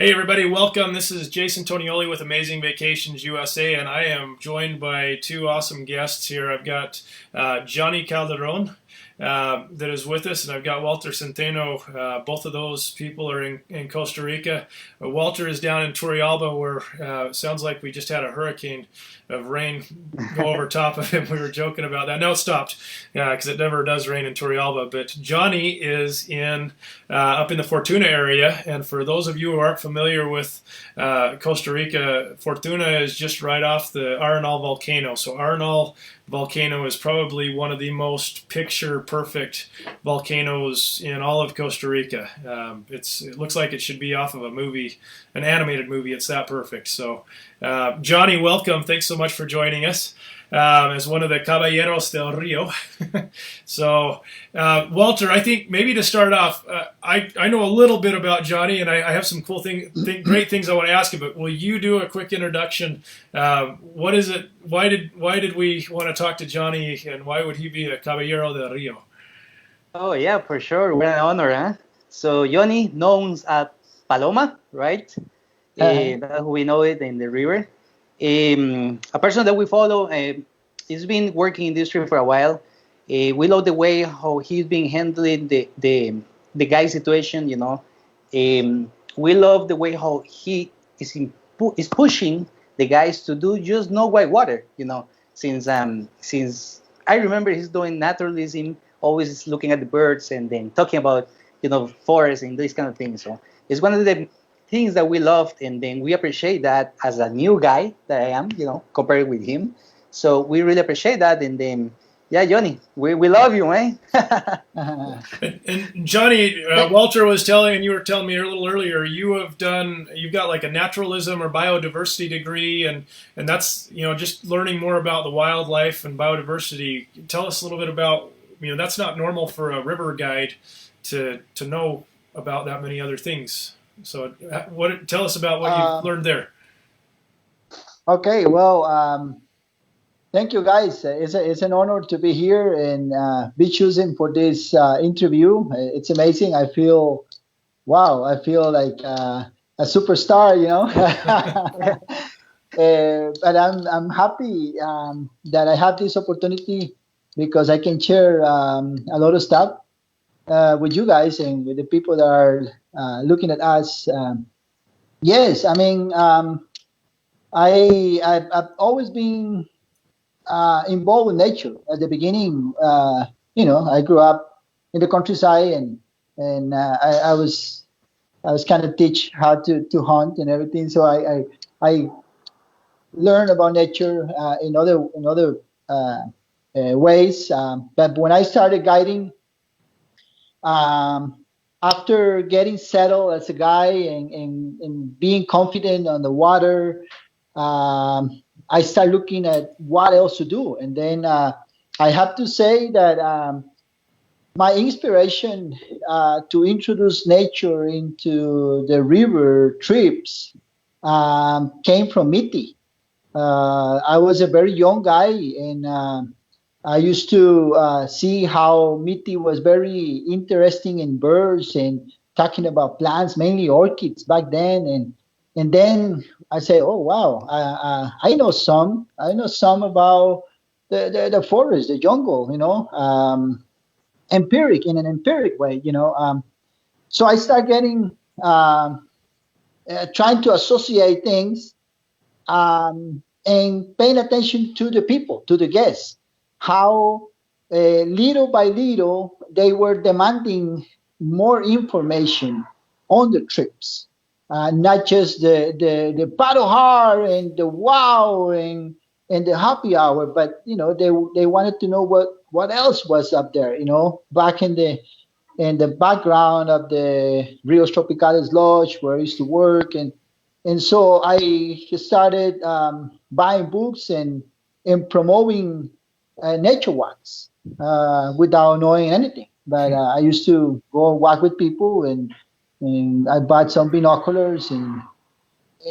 Hey everybody, welcome. This is Jason Tonioli with Amazing Vacations USA, and I am joined by two awesome guests here. I've got Jonny Calderon that is with us, and I've got Walter Centeno. Both of those people are in Costa Rica. Walter is down in Turrialba, where it sounds like we just had a hurricane of rain go over top of him. We were joking about that. Now it stopped because it never does rain in Turrialba. But Jonny is in up in the Fortuna area, and for those of you who aren't familiar with Costa Rica, Fortuna is just right off the Arenal volcano. So Arenal volcano is probably one of the most picture-perfect volcanoes in all of Costa Rica. It looks like it should be off of a movie, an animated movie. It's that perfect. So, Jonny, welcome. Thanks so much for joining us as one of the Caballeros del Rio. So, Walter, I think maybe to start off, I know a little bit about Jonny, and I have some cool great things I want to ask you. But will you do a quick introduction? What is it? Why did we want to talk to Jonny, and why would he be a Caballero del Rio? Oh yeah, for sure. What an honor, huh? So Jonny, known as Paloma, right? That's how we know it in the river. A person that we follow, he's been working in this trip for a while. We love the way how he's been handling the guy situation. We love the way how he is pushing the guys to do just no whitewater. Since I remember he's doing naturalism, always looking at the birds and then talking about forests and these kind of things. So it's one of the things that we loved, and then we appreciate that as a new guy that I am, compared with him. So we really appreciate that, and then yeah, Jonny, we love you, eh? And Jonny, Walter was telling, and you were telling me a little earlier, you've got like a naturalism or biodiversity degree, and that's just learning more about the wildlife and biodiversity. Tell us a little bit about that's not normal for a river guide to know about that many other things. So, tell us about what you've learned there. Okay, well, thank you, guys. It's an honor to be here and be chosen for this interview. It's amazing. I feel like a superstar, but I'm happy that I have this opportunity because I can share a lot of stuff with you guys and with the people that are looking at us. Yes, I mean, I've always been involved with nature. At the beginning, I grew up in the countryside, and I was kind of teach how to hunt and everything. So I learned about nature in other ways. But when I started guiding, after getting settled as a guy and being confident on the water, I started looking at what else to do. And then I have to say that my inspiration to introduce nature into the river trips came from Mitty. I was a very young guy, and I used to see how Mitty was very interesting in birds and talking about plants, mainly orchids back then. And then I say, oh wow, I know some about the forest, the jungle, in an empiric way, So I start getting trying to associate things and paying attention to the people, to the guests, how little by little they were demanding more information on the trips. Not just the paddle hard and the wow and the happy hour, but they wanted to know what else was up there, back in the background of the Rios Tropicales Lodge where I used to work, and so I started buying books and promoting nature walks without knowing anything. But I used to go walk with people, and I bought some binoculars, and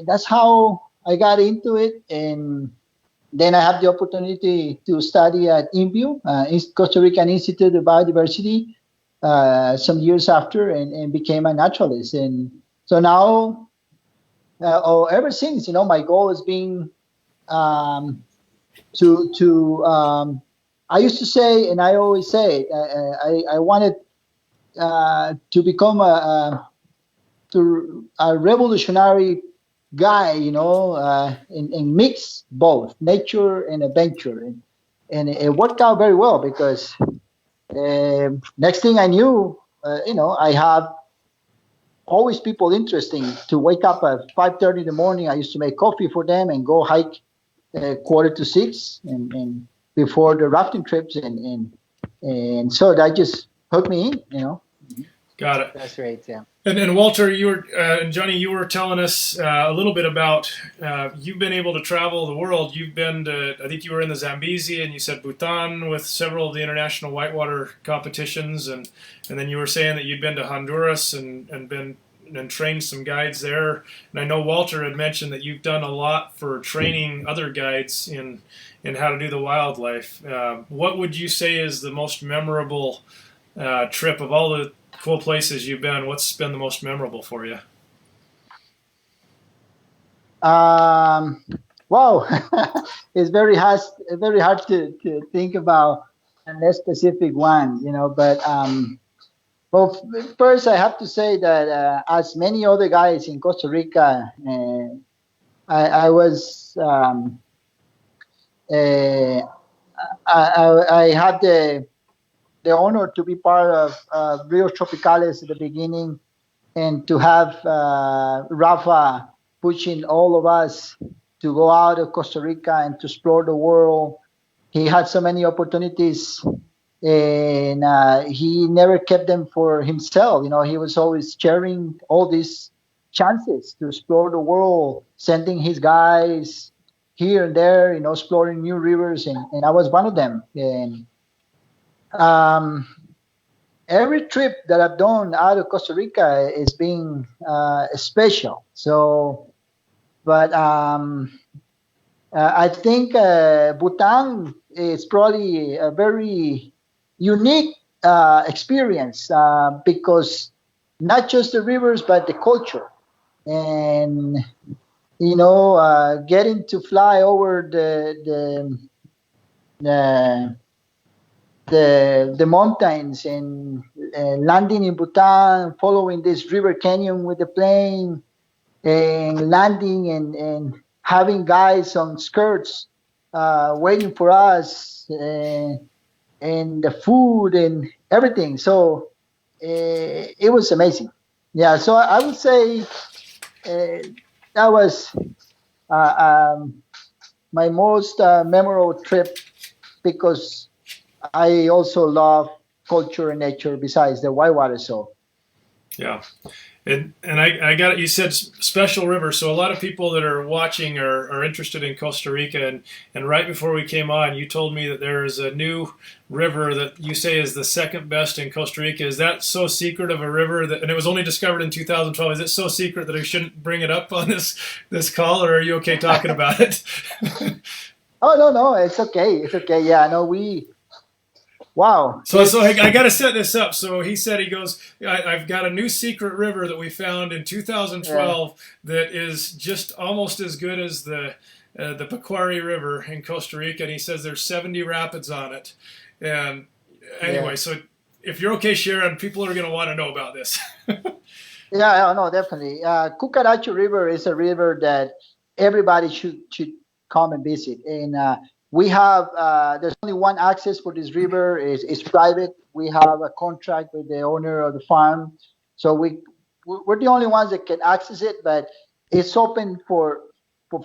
that's how I got into it. And then I had the opportunity to study at INBIO, Costa Rican Institute of Biodiversity, some years after, and became a naturalist. And so now or ever since, my goal has been to I used to say, and I always say it, I wanted to become a revolutionary guy, and mix both nature and adventure, and it worked out very well because next thing I knew, I had always people interesting to wake up at 5:30 in the morning. I used to make coffee for them and go hike 5:45, and before the rafting trips, and so that just hooked me in. Got it. That's right. Yeah. And Walter, you were and Jonny, you were telling us a little bit about you've been able to travel the world. You've been to, I think you were in the Zambezi, and you said Bhutan with several of the international whitewater competitions, and then you were saying that you'd been to Honduras and trained some guides there. And I know Walter had mentioned that you've done a lot for training other guides in how to do the wildlife. What would you say is the most memorable trip of all the cool places you've been? What's been the most memorable for you? Wow, it's very hard to think about a specific one, but well, first I have to say that as many other guys in Costa Rica, I was I had the honor to be part of Rio Tropicales at the beginning, and to have Rafa pushing all of us to go out of Costa Rica and to explore the world. He had so many opportunities, and he never kept them for himself. He was always sharing all these chances to explore the world, sending his guys here and there, exploring new rivers, and I was one of them. And every trip that I've done out of Costa Rica is being special. So, but I think Bhutan is probably a very unique experience because not just the rivers, but the culture, and getting to fly over the mountains and landing in Bhutan, following this river canyon with the plane, and landing and having guys on skirts waiting for us, and the food and everything. So it was amazing. Yeah, so I would say that was my most memorable trip, because I also love culture and nature besides the whitewater. So yeah. And I got it. You said special river, so a lot of people that are watching are interested in Costa Rica. And right before we came on, you told me that there is a new river that you say is the second best in Costa Rica. Is that so secret of a river that, and it was only discovered in 2012? Is it so secret that I shouldn't bring it up on this call, or are you okay talking about it? Oh no, it's okay. It's okay. Yeah, no, wow. So I got to set this up. So he said, he goes, I've got a new secret river that we found in 2012 that is just almost as good as the Pequari River in Costa Rica. And he says there's 70 rapids on it. And anyway, so if you're okay sharing, people are going to want to know about this. Yeah, no, definitely. Cucaracho River is a river that everybody should come and visit. And we have, there's only one access for this river. It's private. We have a contract with the owner of the farm. So we're the only ones that can access it, but it's open for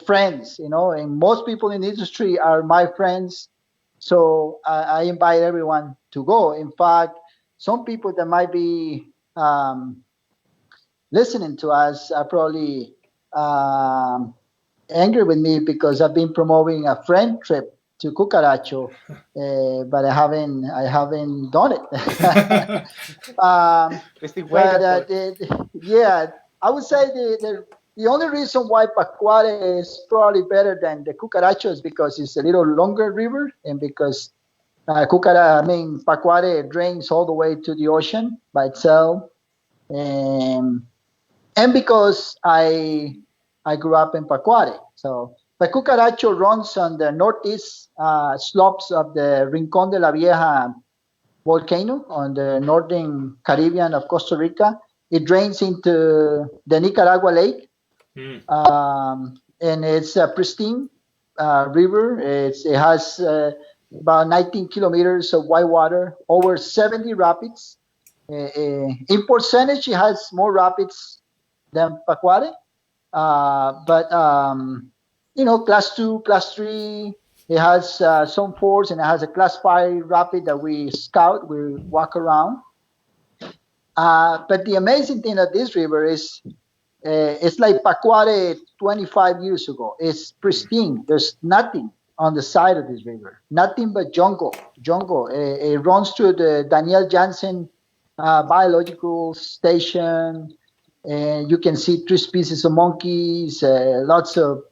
friends, and most people in the industry are my friends. So I invite everyone to go. In fact, some people that might be listening to us are probably angry with me because I've been promoting a friend trip to Cucaracho, but I haven't done it. Yeah, I would say the only reason why Pacuare is probably better than the Cucaracho is because it's a little longer river, and because Pacuare drains all the way to the ocean by itself, and because I I grew up in Pacuare. So the Cucaracho runs on the northeast slopes of the Rincon de la Vieja volcano on the northern Caribbean of Costa Rica. It drains into the Nicaragua Lake, and it's a pristine river. It has about 19 kilometers of whitewater, over 70 rapids. In percentage, it has more rapids than Pacuare, but class 2, class 3. It has some force, and it has a class 5 rapid that we scout, we walk around. But the amazing thing of this river is it's like Pacuare 25 years ago. It's pristine. There's nothing on the side of this river, nothing but jungle. It runs through the Daniel Jansen biological station. And you can see 3 species of monkeys, lots of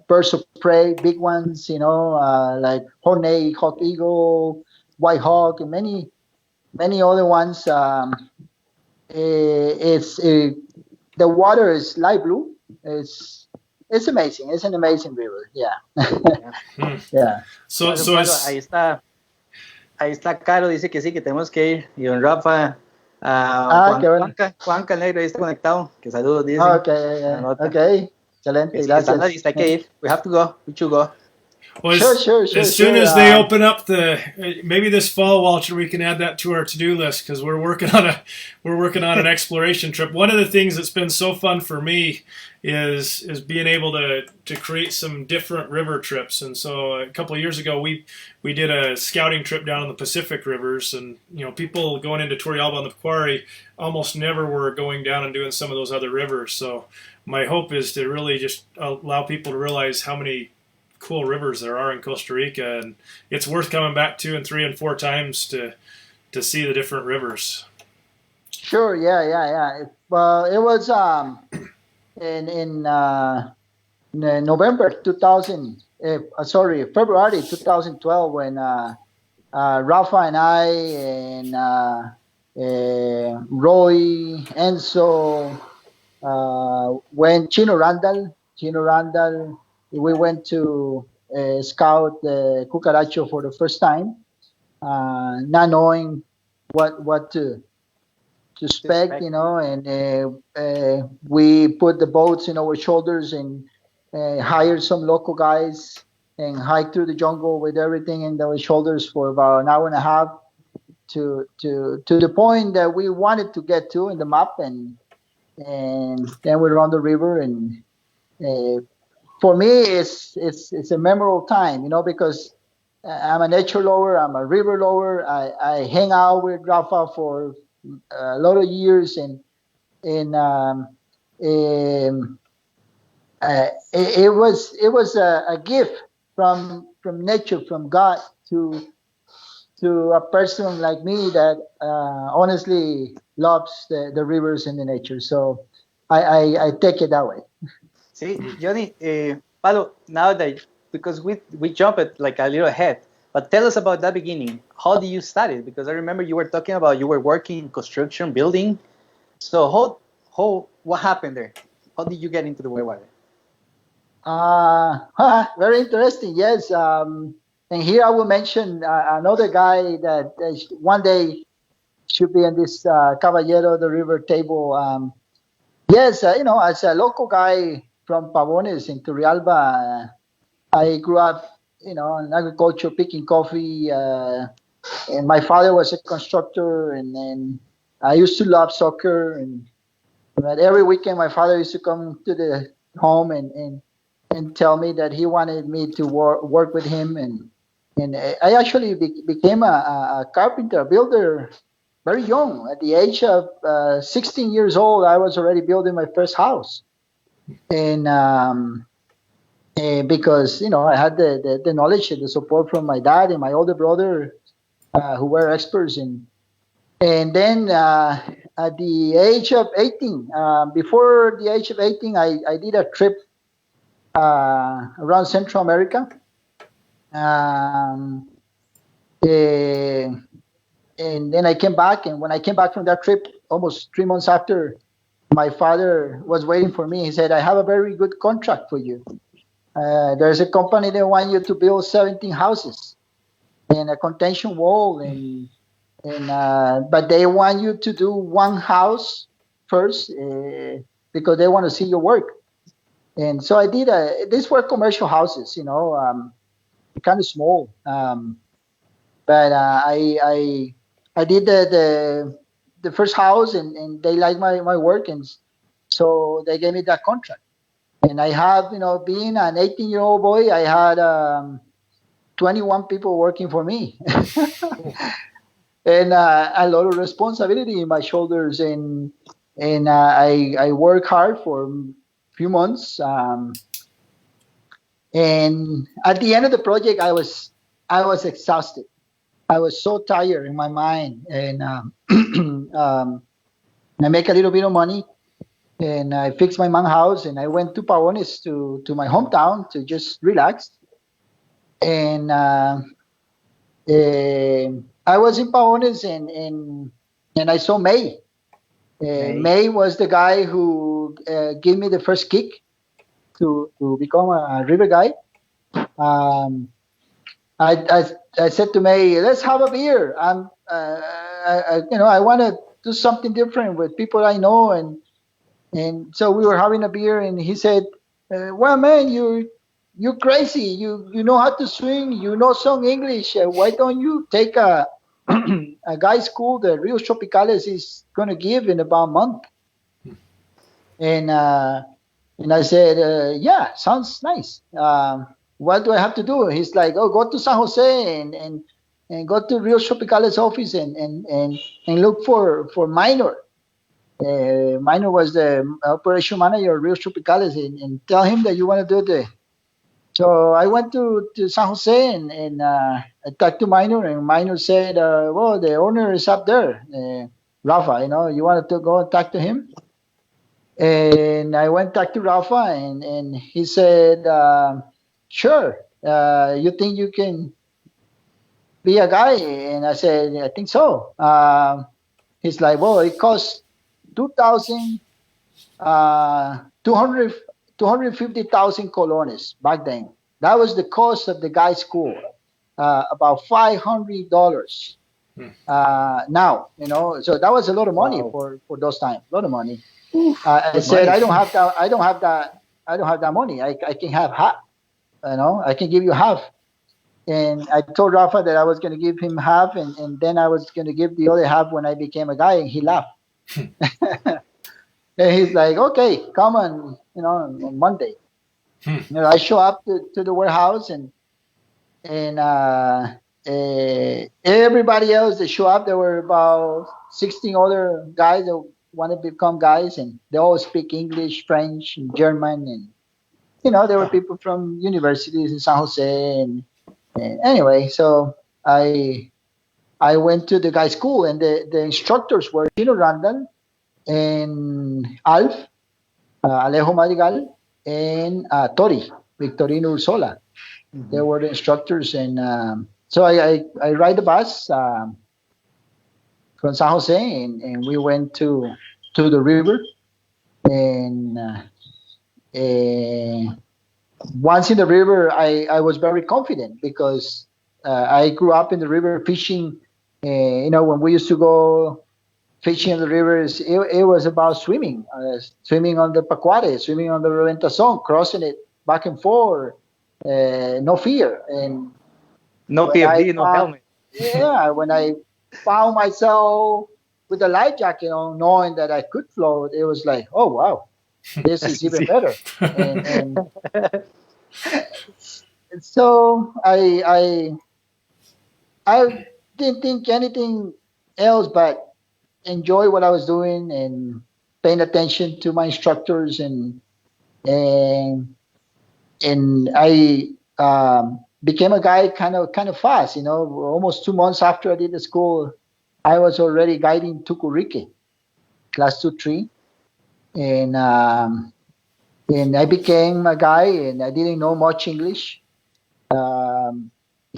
birds of prey, big ones, like horned hawk eagle, white hawk, and many other ones. The water is light blue. It's amazing. It's an amazing river. Yeah. Yeah. So ahí está Caro, dice que sí, que tenemos que ir. Y don Rafa, qué bueno. Juanca Negro ahí está conectado. Que saludos, dice. Okay. Excelente, gracias. Hay que ir. We have to go. We should go. Well, as soon as they open up maybe this fall, Walter, we can add that to our to-do list, because we're working on an exploration trip. One of the things that's been so fun for me is being able to create some different river trips. And so a couple of years ago, we did a scouting trip down on the Pacific rivers, and people going into Turrialba and the Pequari almost never were going down and doing some of those other rivers. So my hope is to really just allow people to realize how many cool rivers there are in Costa Rica, and it's worth coming back 2 and 3 and 4 times to see the different rivers. Sure, yeah. Well, it was in November 2000. February 2012 when Rafa and I and Roy, Enzo, when Chino Randall. We went to scout the Cucaracho for the first time, not knowing what to expect, and we put the boats in our shoulders and hired some local guys and hiked through the jungle with everything in our shoulders for about an hour and a half to the point that we wanted to get to in the map, and then we were on the river, and for me, it's a memorable time, because I'm a nature lover, I'm a river lover. I hang out with Rafa for a lot of years, and it was a gift from nature, from God to a person like me that honestly loves the rivers and the nature. So I take it that way. See, Jonny, Palo, now that, because we jump it like a little ahead, but tell us about that beginning. How did you start it? Because I remember you were talking about you were working in construction, building. So what happened there? How did you get into the Whitewater? Very interesting, yes. And here I will mention another guy that one day should be in this Caballero, the river table. Yes, as a local guy from Pavones in Turrialba, I grew up, in agriculture, picking coffee. And my father was a constructor, and I used to love soccer. And every weekend, my father used to come to the home and tell me that he wanted me to work with him. And I actually became a carpenter, a builder, very young. At the age of 16 years old, I was already building my first house. And because, I had the knowledge and the support from my dad and my older brother, who were experts. And then at the age of 18, before the age of 18, I did a trip around Central America. And then I came back, and when I came back from that trip, almost 3 months after, my father was waiting for me. He said, "I have a very good contract for you. There's a company that want you to build 17 houses and a contention wall, but they want you to do one house first because they want to see your work." And so I did. These were commercial houses, kind of small. But I did the first house, and they liked my work, and so they gave me that contract. And I have, being an 18-year-old boy, I had 21 people working for me, and a lot of responsibility in my shoulders. And I worked hard for a few months. And at the end of the project, I was exhausted. I was so tired in my mind, and I make a little bit of money, and I fixed my mom's house, and I went to Pavones to my hometown to just relax. And I was in Pavones, and I saw May. May was the guy who gave me the first kick to become a river guide. I said to May, "Let's have a beer. I want to do something different with people I know." And so we were having a beer, and he said, "Well, man, you're crazy. You know how to swim. You know some English. Why don't you take a a guy school that Rios Tropicales is going to give in about a month?" And I said, "Yeah, sounds nice. What do I have to do?" He's like, "Oh, go to San Jose and go to Rios Tropicales office and look for Minor." Minor was the operation manager of Rios Tropicales, and tell him that you want to do it. So I went to San Jose and I talked to Minor, and Minor said, "Well, the owner is up there, Rafa. You want to go and talk to him?" And I went back to Rafa, and he said, "Sure. You think you can be a guy?" And I said, "I think so." He's like, "Well, it costs 250,000 colones back then. That was the cost of the guy school, about $500 now. So that was a lot of money for those times. A lot of money." I said, "I don't have that money. I can have half. I can give you half." And I told Rafa that I was going to give him half, and then I was going to give the other half when I became a guy, and he laughed. And he's like, "Okay, come on, on Monday." I show up to the warehouse, and everybody else that show up, there were about 16 other guys that want to become guys, and they all speak English, French, and German, and there were people from universities in San Jose, and anyway, so I went to the guy school, and the instructors were Tino Randall and Alf, Alejo Madrigal, and Tori, Victorino Ursola. Mm-hmm. They were the instructors, and so I ride the bus from San Jose, and we went to the river, and once in the river, I was very confident because I grew up in the river fishing. When we used to go fishing in the rivers, it was about swimming on the Pacuare, swimming on the Reventazón, crossing it back and forth, no fear. And no PFD, no helmet. Yeah, when I found myself with a life jacket on, knowing that I could float, it was like, oh, wow, this is even better. And so I didn't think anything else but enjoy what I was doing and paying attention to my instructors, and I became a guy kind of fast. Almost 2 months after I did the school, I was already guiding Tucurique, class 2-3, and I became a guy, and I didn't know much English,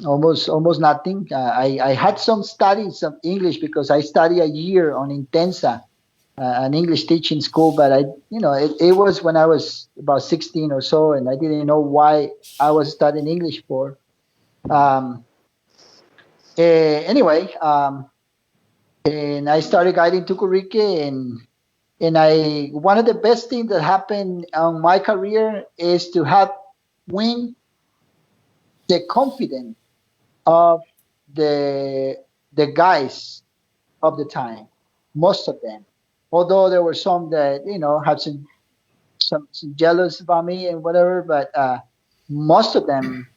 almost nothing. I had some studies of English because I studied a year on Intensa an English teaching school, but it was when I was about 16 or so, and I didn't know why I was studying English for. Anyway, and I started guiding to Rica, and one of the best things that happened on my career is to have win the confidence of the guys of the time, most of them. Although there were some that had some jealous about me and whatever, but most of them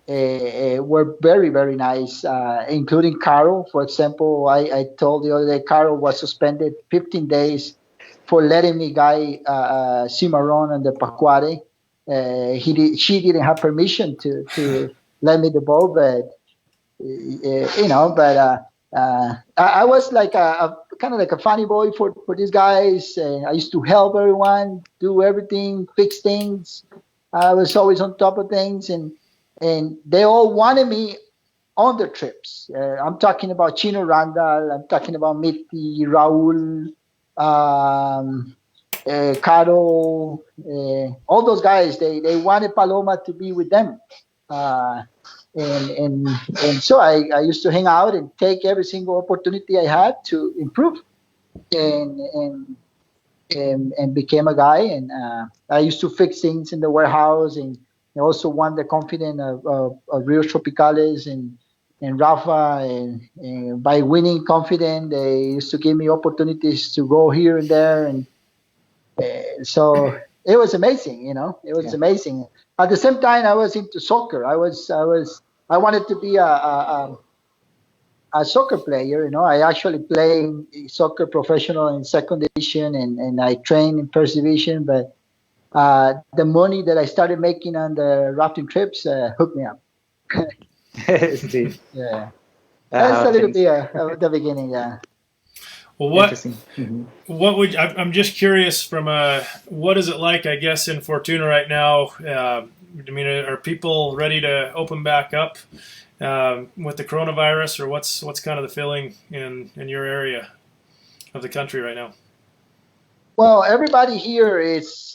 were very, very nice, including Carol, for example. I told the other day, Carol was suspended 15 days for letting me guide Cimarron on the Pacuare. She didn't have permission to lend me the boat, but I was like a kind of like a funny boy for these guys. I used to help everyone, do everything, fix things. I was always on top of things, and they all wanted me on the trips. I'm talking about Chino Randall, I'm talking about Mitty, Raul, Caro, all those guys. They wanted Paloma to be with them. And so I used to hang out and take every single opportunity I had to improve, and became a guy. And I used to fix things in the warehouse, and I also won the confidence of Rio Tropicales and Rafa, and by winning confidence, they used to give me opportunities to go here and there, and so it was amazing. It was amazing. At the same time, I was into soccer. I wanted to be a soccer player. I actually played soccer professional in second division, and I trained in first division. But the money that I started making on the rafting trips hooked me up. Sí. Yeah, that's a little bit of the beginning. Yeah. Well, what would I'm just curious from what is it like, I guess, in Fortuna right now? I mean, are people ready to open back up with the coronavirus, or what's kind of the feeling in your area of the country right now? Well, everybody here is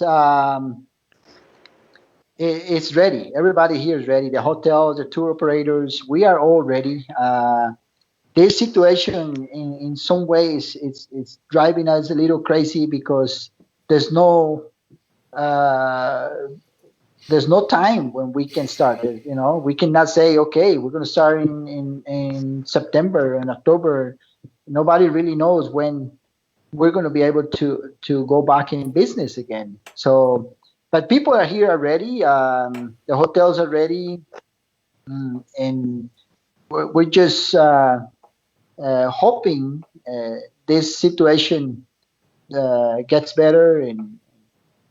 ready. Everybody here is ready. The hotels, the tour operators, we are all ready. This situation, in some ways, it's driving us a little crazy because there's no time when we can start. We cannot say, okay, we're going to start in September and October. Nobody really knows when we're going to be able to go back in business again. So, but people are here already. The hotels are ready, and we're just hoping this situation gets better, and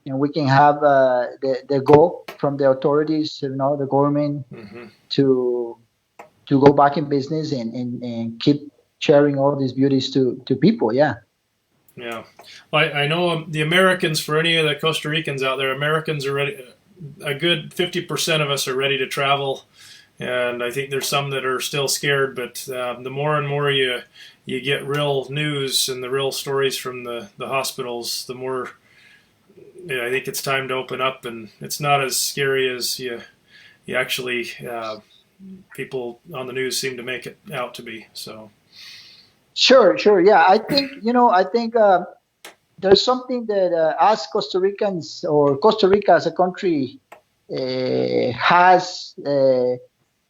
we can have the goal from the authorities, the government, to go back in business and keep sharing all these beauties to people. Yeah. Yeah. Well, I know the Americans, for any of the Costa Ricans out there, Americans are ready. A good 50% of us are ready to travel. And I think there's some that are still scared, but the more and more you get real news and the real stories from the hospitals, the more I think it's time to open up, and it's not as scary as you actually people on the news seem to make it out to be. So. Sure. Yeah, I think there's something that us Costa Ricans, or Costa Rica as a country, has.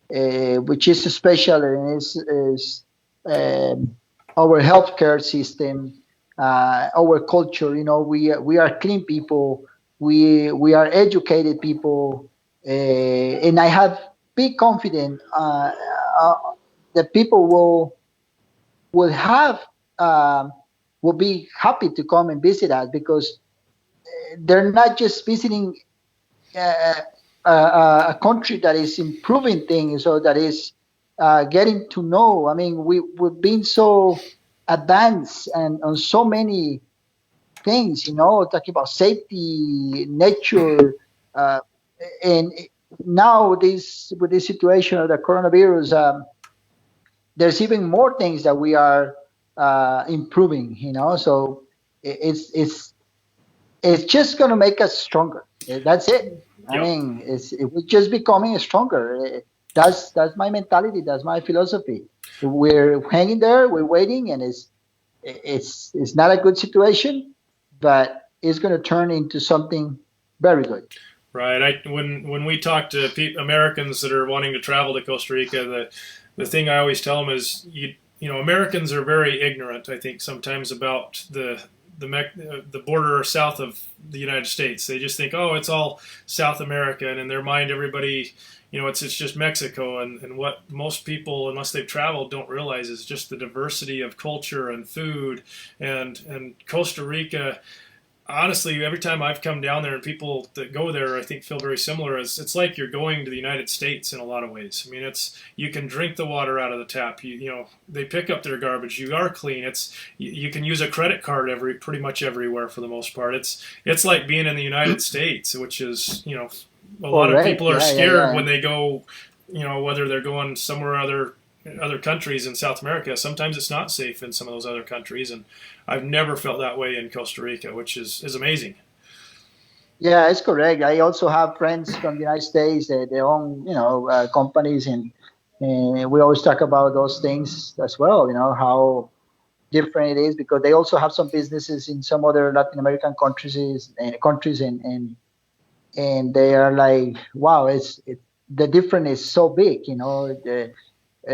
Which is special, and is our healthcare system, our culture. We are clean people. We are educated people, and I have big confidence that people will be happy to come and visit us, because they're not just visiting a country that is improving things, or that is getting to know. I mean, we've been so advanced and on so many things, talking about safety, nature, and now with this situation of the coronavirus, there's even more things that we are improving. So it's just going to make us stronger. That's it. I Yep. mean, we're just becoming stronger. That's my mentality. That's my philosophy. We're hanging there. We're waiting, and it's not a good situation, but it's going to turn into something very good. Right. When we talk to Americans that are wanting to travel to Costa Rica, the thing I always tell them is Americans are very ignorant. I think sometimes about the border south of the United States. They just think, oh, it's all South America, and in their mind, everybody, it's just Mexico. And what most people, unless they've traveled, don't realize is just the diversity of culture and food, and Costa Rica. Honestly, every time I've come down there and people that go there, I think feel very similar. It's like you're going to the United States in a lot of ways. I mean, you can drink the water out of the tap. They pick up their garbage. You are clean. You can use a credit card pretty much everywhere for the most part. It's like being in the United States, which is a lot of people are scared when they go. Whether they're going somewhere other countries in South America. Sometimes it's not safe in some of those other countries, and I've never felt that way in Costa Rica, which is amazing. Yeah, it's correct. I also have friends from the United States. They own, companies, and we always talk about those things as well. How different it is, because they also have some businesses in some other Latin American countries, and they are like, wow, the difference is so big.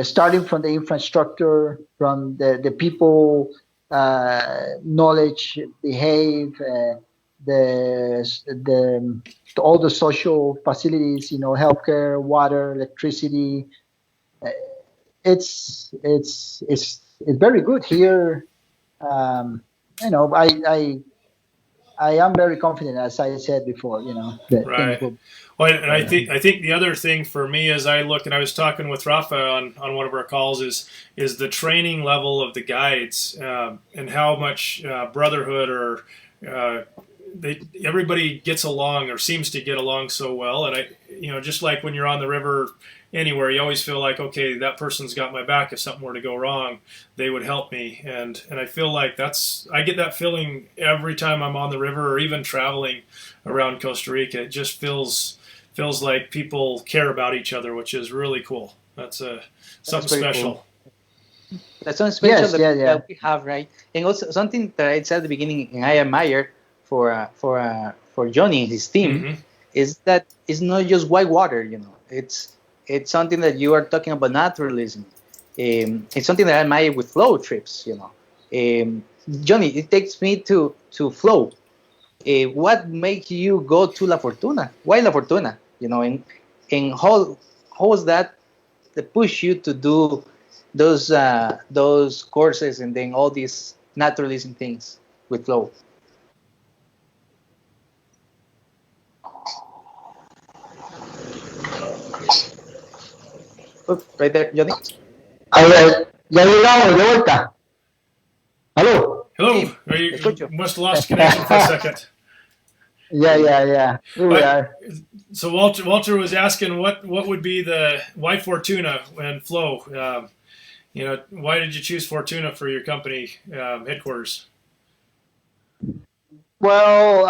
Starting from the infrastructure, from the people, knowledge, behave, all the social facilities, healthcare, water, electricity. It's very good here. I am very confident, as I said before. That right. Well, and I think the other thing for me as I look, and I was talking with Rafa on one of our calls, is the training level of the guides, and how much brotherhood or everybody gets along or seems to get along so well. And just like when you're on the river anywhere, you always feel like, okay, that person's got my back. If something were to go wrong, they would help me. And I feel like I get that feeling every time I'm on the river or even traveling around Costa Rica. It just feels like people care about each other, which is really cool. That's something special. Cool. That's something special that we have, right? And also something that I said at the beginning, and I admire for Jonny and his team, is that it's not just Whitewater. It's something that you are talking about naturalism. It's something that I admire with flow trips. Jonny, it takes me to flow. What makes you go to La Fortuna? Why La Fortuna? And how was that push you to do those courses and then all these naturalism things with flow? Oops, right there, Jonny. A ver, ya llegamos de vuelta. Hello. Hello. You must have lost connection for a second. Yeah. Here we are. So Walter was asking what would be why Fortuna and flow. Why did you choose Fortuna for your company headquarters? Well,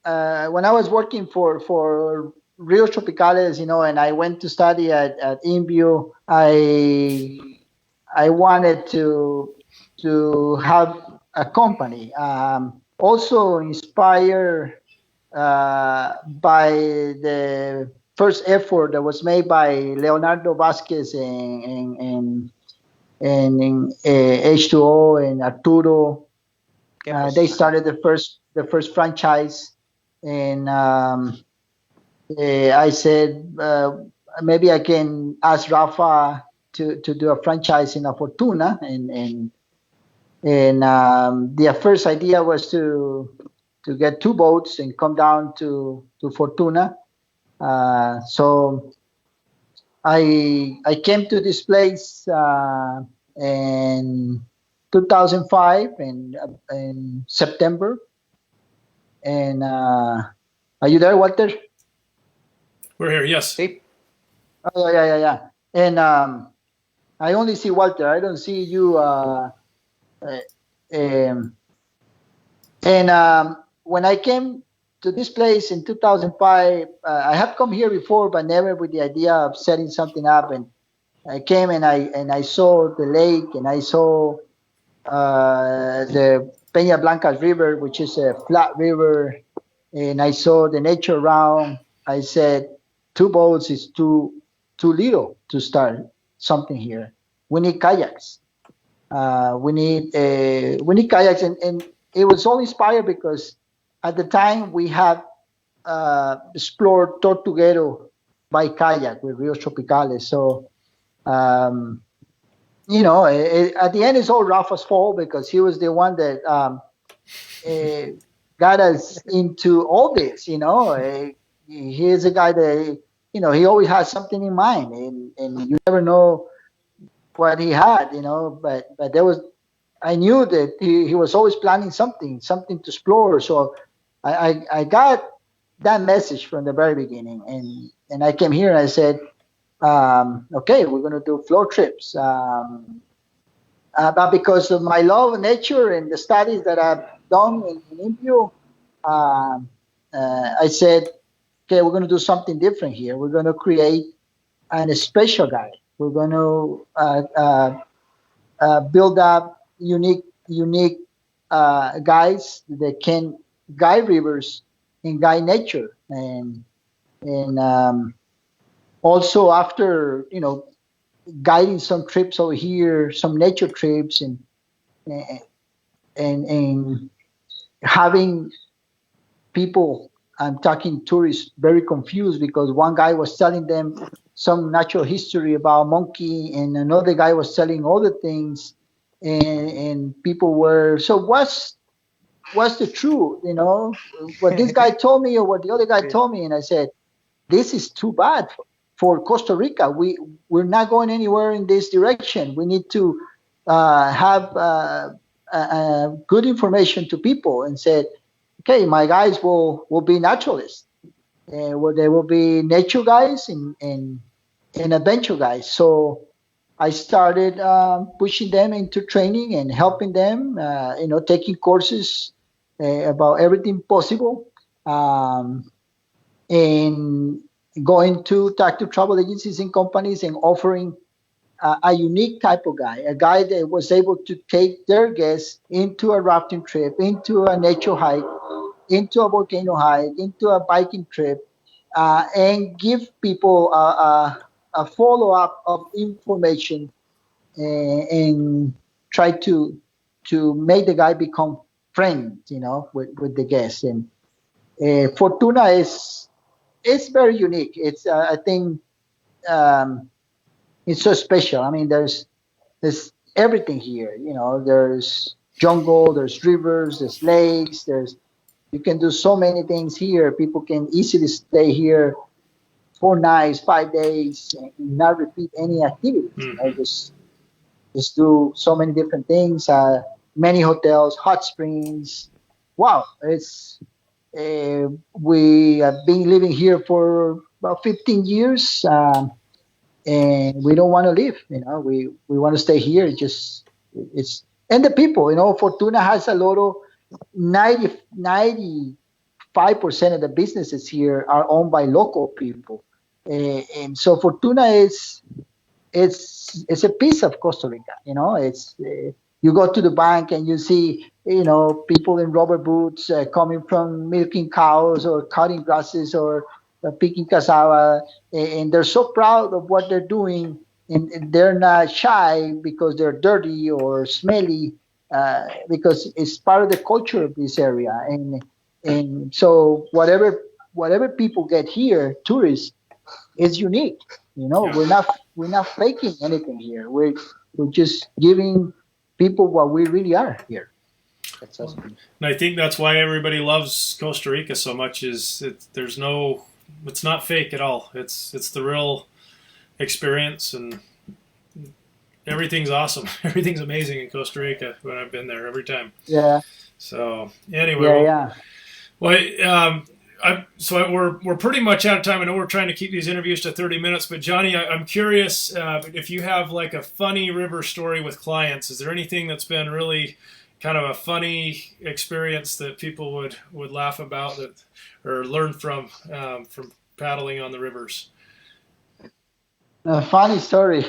when I was working for Rio Tropicales, and I went to study at INVIO, I wanted to have a company. Also inspired by the first effort that was made by Leonardo Vasquez and H2O and Arturo. They started the first franchise, and I said maybe I can ask Rafa to do a franchise in La Fortuna, and the first idea was to get two boats and come down to Fortuna. So I came to this place in 2005 in September. And are you there, Walter? We're here, yes. Hey. Oh, yeah. And I only see Walter. I don't see you. And when I came to this place in 2005, I have come here before, but never with the idea of setting something up. And I came and I saw the lake, and I saw the Peña Blancas River, which is a flat river, and I saw the nature around. I said, 2 boats is too little to start something here. We need kayaks. We need kayaks, and it was all inspired because at the time we had explored Tortuguero by kayak with Rio Tropicales. So at the end, it's all Rafa's fault because he was the one that got us into all this. He is a guy that he always has something in mind, and you never know what he had. But there was. I knew that he was always planning something to explore. So I got that message from the very beginning, and I came here and I said, okay, we're going to do flow trips. But because of my love of nature and the studies that I've done in Impio, I said, okay, we're going to do something different here. We're going to create a special guide. We're going to build up unique guides that can guide rivers and guide nature. And also after, guiding some trips over here, some nature trips, and having people, I'm talking tourists, very confused because one guy was telling them some natural history about monkey, and another guy was telling other things, and people were, so what's the truth? What this guy told me or what the other guy told me, and I said, this is too bad for Costa Rica. We're not going anywhere in this direction. We need to have good information to people, and said, okay, my guys will be naturalists, where they will be nature guys and adventure guys. So I started pushing them into training and helping them, taking courses about everything possible, and going to talk to travel agencies and companies and offering a unique type of guy, a guy that was able to take their guests into a rafting trip, into a nature hike, into a volcano hike, into a biking trip, and give people a follow-up of information, and try to make the guy become friends, with the guests. And Fortuna is very unique. It's I think it's so special. I mean, there's everything here. There's jungle, there's rivers, there's lakes, you can do so many things here. People can easily stay here 4 nights, 5 days, and not repeat any activities. Mm-hmm. Just do so many different things. Many hotels, hot springs. Wow, we have been living here for about 15 years, and we don't want to leave. We want to stay here. And the people. Fortuna has a lot of 95% of the businesses here are owned by local people, and so Fortuna it's a piece of Costa Rica. It's you go to the bank and you see people in rubber boots coming from milking cows or cutting grasses or picking cassava, and they're so proud of what they're doing, and they're not shy because they're dirty or smelly, because it's part of the culture of this area. And so whatever people get here, tourists, is unique. Yeah. We're not faking anything here. We're just giving people what we really are here. That's awesome. And I think that's why everybody loves Costa Rica so much. It's not fake at all. It's the real experience, and everything's awesome. Everything's amazing in Costa Rica when I've been there every time. Yeah. So anyway, Yeah. Well, we're pretty much out of time. I know we're trying to keep these interviews to 30 minutes, but Jonny, I'm curious if you have like a funny river story with clients. Is there anything that's been really kind of a funny experience that people would laugh about or learn from paddling on the rivers? A funny story.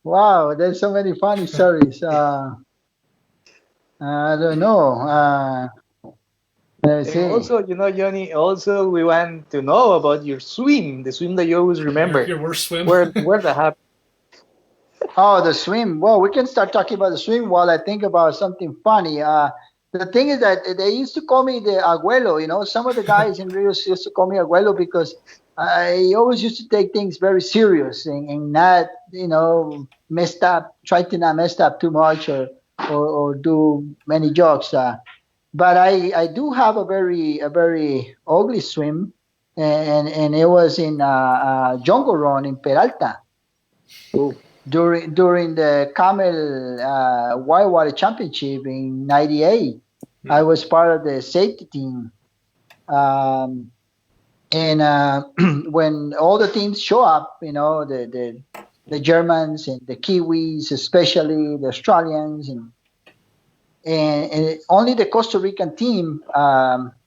Wow, there's so many funny stories. I don't know. Let's see. And also, Jonny, also we want to know about your swim, the swim that you always remember. Your worst swim? Where that happened? Oh, the swim. Well, we can start talking about the swim while I think about something funny. The thing is that they used to call me the abuelo. Some of the guys in Rio used to call me abuelo because I always used to take things very serious and not, messed up, try to not mess up too much or do many jokes. But I do have a very ugly swim, and it was in jungle run in Peralta. Oh. During the Camel Whitewater Championship in '98, I was part of the safety team. And when all the teams show up, the Germans and the Kiwis, especially the Australians, and only the Costa Rican team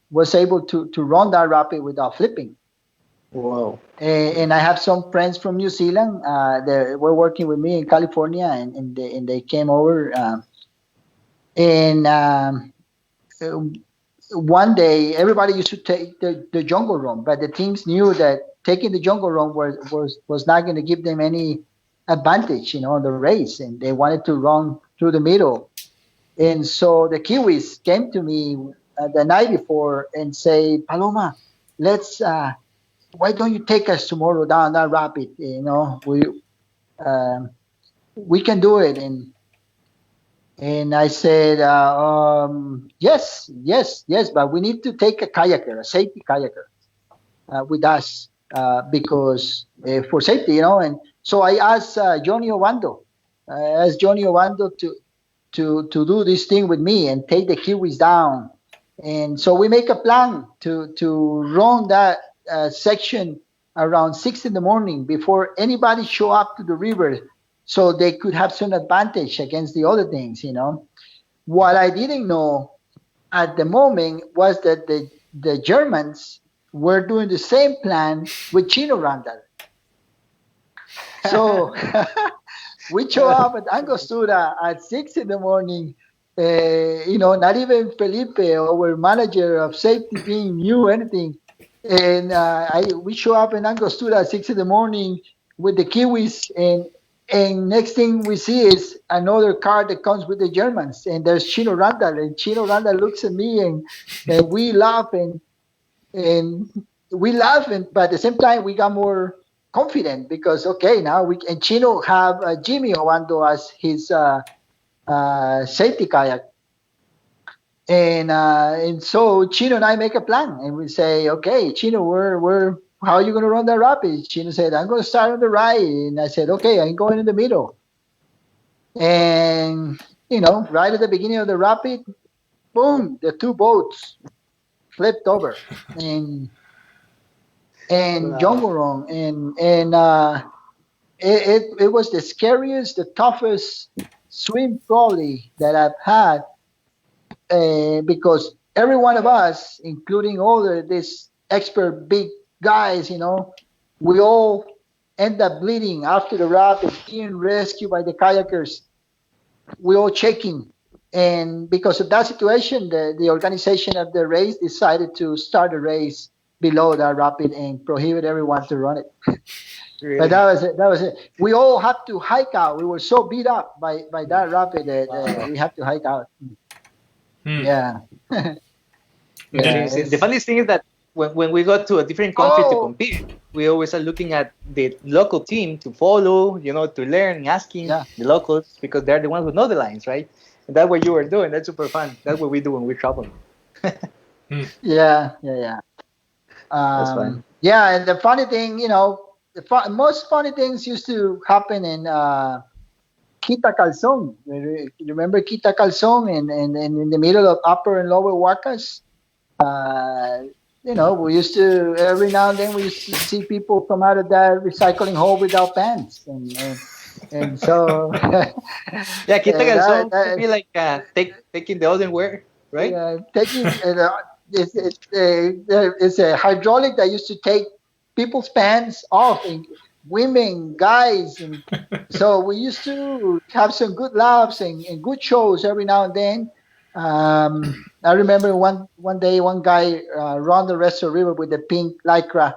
was able to run that rapid without flipping. Wow. And I have some friends from New Zealand. They were working with me in California, and they came over. One day, everybody used to take the jungle run, but the teams knew that taking the jungle run was not going to give them any advantage, on the race, and they wanted to run through the middle. And so the Kiwis came to me the night before and say, Paloma, let's. Why don't you take us tomorrow down that rapid? We can do it. And I said, yes, but we need to take a kayaker, a safety kayaker, with us because for safety, And so I asked Jonny Ovando, to do this thing with me and take the Kiwis down. And so we make a plan to run that section around 6 a.m. before anybody show up to the river, so they could have some advantage against the other things. What I didn't know at the moment was that the Germans were doing the same plan with Chino Randall. So we show up at Angostura at 6 a.m. Not even Felipe, our manager of safety team, knew anything. And we show up in Angostura at 6 a.m. with the Kiwis, and next thing we see is another car that comes with the Germans, and there's Chino Randall, and Chino Randall looks at me, and we laugh, but at the same time we got more confident because now and Chino have Jimmy Ovando as his safety kayak. And so Chino and I make a plan, and we say, okay, Chino, how are you going to run that rapid? Chino said, I'm going to start on the right. And I said, okay, I'm going in the middle. And, right at the beginning of the rapid, boom, the two boats flipped over and wow. Jungle run. And it was the scariest, the toughest swim probably that I've had. Because every one of us, including all these expert big guys, we all end up bleeding after the rapid, being rescued by the kayakers. We all checking. And because of that situation, the organization of the race decided to start a race below that rapid and prohibit everyone to run it. Really? But that was it. We all had to hike out. We were so beat up by that rapid that we had to hike out. Yeah. The funniest thing is that when we go to a different country to compete, we always are looking at the local team to follow, to learn, asking the locals because they're the ones who know the lines, right? And that's what you were doing. That's super fun. That's what we do when we travel. Yeah. That's fun. Yeah, and the funny thing, most funny things used to happen in Quita Calzón. You remember Quita Calzón and in the middle of Upper and Lower Huacas? We used to, every now and then we used to see people come out of that recycling hole without pants. And so, Yeah, quita calzón that, could be like taking the other wear, right? taking it's a hydraulic that used to take people's pants off, and women, guys, and so we used to have some good laughs and good shows every now and then. I remember one day one guy ran the rest of the river with a pink lycra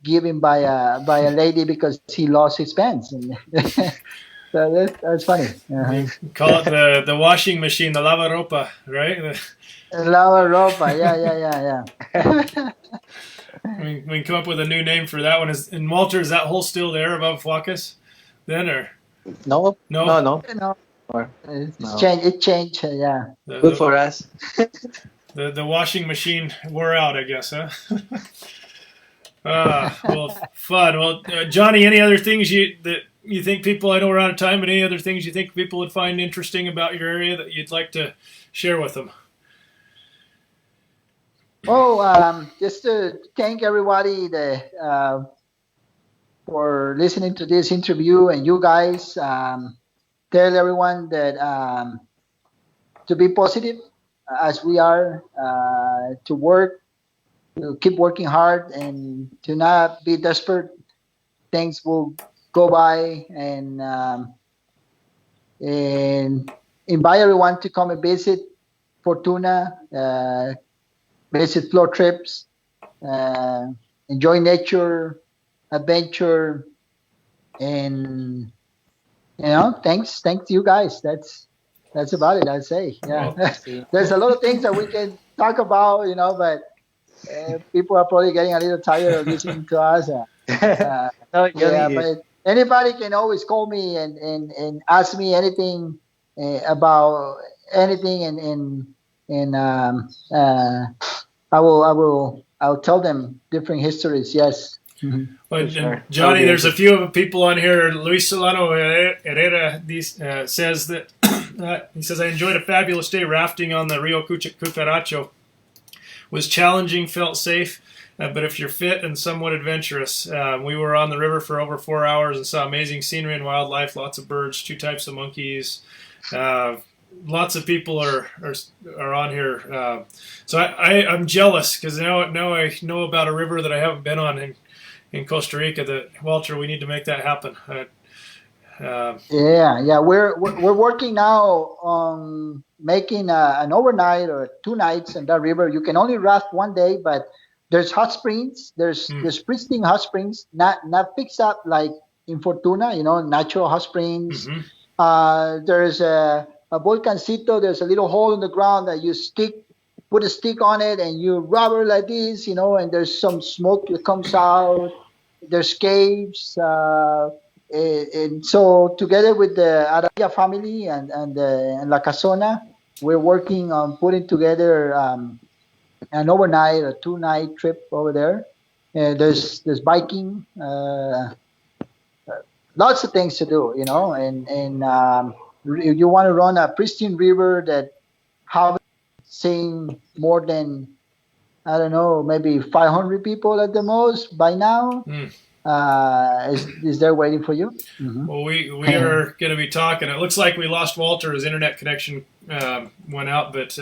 given by a lady because he lost his pants, and so that's funny. You call it the washing machine, the lava ropa, right? Lava ropa, yeah. We can come up with a new name for that one. And Walter, is that hole still there above Flaccus then, or No. No, Or, it's no. changed. It changed, yeah. Good for us. The washing machine wore out, I guess, huh? Well, fun. Well, Jonny, any other things that you think people? I know we're out of time, but any other things you think people would find interesting about your area that you'd like to share with them? Oh, just to thank everybody for listening to this interview, and you guys tell everyone that to be positive as we are, to work, to keep working hard, and to not be desperate. Things will go by, and invite everyone to come and visit Fortuna, visit flow trips, enjoy nature, adventure, and thanks to you guys. That's about it, I'd say. Yeah. Well, There's a lot of things that we can talk about, but people are probably getting a little tired of listening to us. No, Yeah, but anybody can always call me and ask me anything about anything, and I'll tell them different histories. Yes. Mm-hmm. Well, Sure. Jonny, Okay. there's a few people on here. Luis Solano Herrera says that he says, I enjoyed a fabulous day rafting on the Rio Cucaracho. Was challenging, felt safe, but if you're fit and somewhat adventurous, we were on the river for over 4 hours and saw amazing scenery and wildlife, lots of birds, 2 types of monkeys. Lots of people are on here. So I'm jealous because now I know about a river that I haven't been on in Costa Rica. That Walter, we need to make that happen. Yeah. We're working now on making an overnight or 2 nights in that river. You can only raft one day, but there's hot springs. There's pristine hot springs, not fixed up like in Fortuna. Natural hot springs. Mm-hmm. There's a volcancito. There's a little hole in the ground that you put a stick on it, and you rub it like this, and there's some smoke that comes out. There's caves. And so together with the Araya family and La Casona, we're working on putting together an overnight or 2-night trip over there. There's biking, lots of things to do, and you want to run a pristine river that haven't seen more than, I don't know, maybe 500 people at the most by now. Is there waiting for you? Mm-hmm. Well, we are going to be talking. It looks like we lost Walter. His internet connection went out, but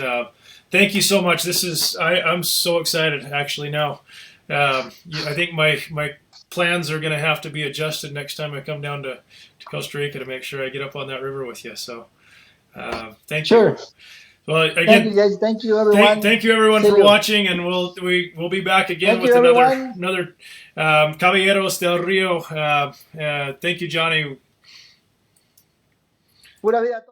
thank you so much. I'm so excited actually now. I think my plans are going to have to be adjusted next time I come down to Costa Rica to make sure I get up on that river with you. So thank you. Sure. Well, again, thank you guys. Thank you everyone. Thank you everyone for watching, and we'll be back again with another Caballeros del Rio. Thank you, Jonny. Pura vida.